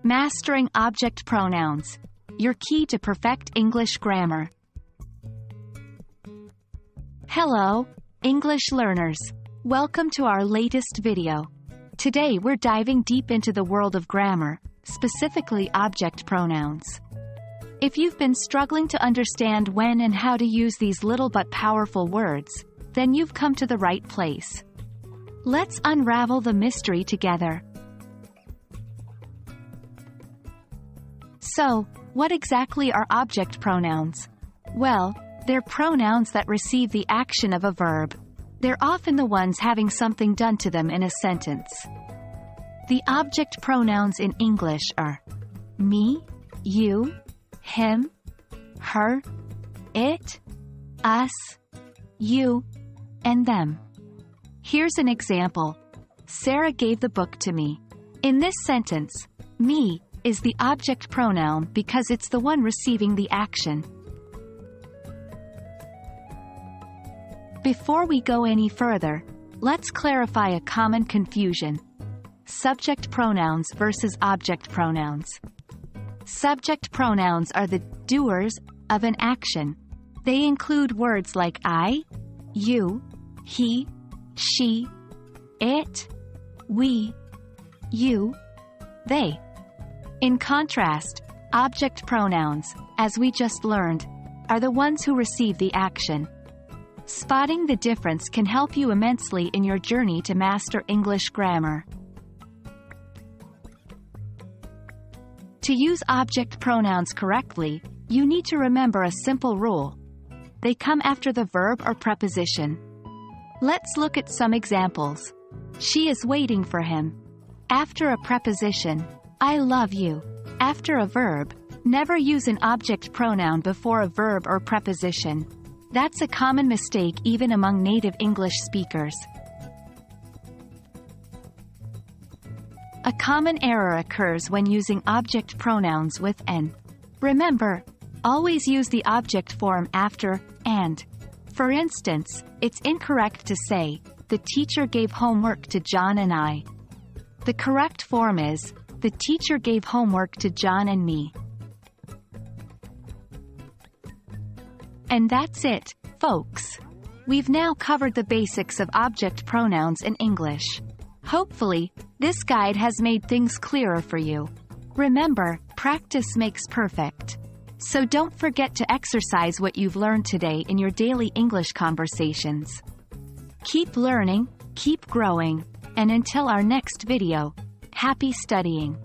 Mastering object pronouns. Your key to perfect English grammar. Hello, English learners. Welcome to our latest video. Today we're diving deep into the world of grammar, specifically object pronouns. If you've been struggling to understand when and how to use these little but powerful words, then you've come to the right place. Let's unravel the mystery together. So, what exactly are object pronouns? Well, they're pronouns that receive the action of a verb. They're often the ones having something done to them in a sentence. The object pronouns in English are me, you, him, her, it, us, you, and them. Here's an example. Sarah gave the book to me. In this sentence, me is the object pronoun because it's the one receiving the action. Before we go any further, let's clarify a common confusion. Subject pronouns versus object pronouns. Subject pronouns are the doers of an action. They include words like I, you, he, she, it, we, you, they. In contrast, object pronouns, as we just learned, are the ones who receive the action. Spotting the difference can help you immensely in your journey to master English grammar. To use object pronouns correctly, you need to remember a simple rule. They come after the verb or preposition. Let's look at some examples. She is waiting for him. After a preposition, I love you. After a verb, never use an object pronoun before a verb or preposition. That's a common mistake even among native English speakers. A common error occurs when using object pronouns with an. Remember, always use the object form after and. For instance, it's incorrect to say, the teacher gave homework to John and I. The correct form is, the teacher gave homework to John and me. And that's it, folks. We've now covered the basics of object pronouns in English. Hopefully, this guide has made things clearer for you. Remember, practice makes perfect. So don't forget to exercise what you've learned today in your daily English conversations. Keep learning, keep growing, and until our next video, happy studying.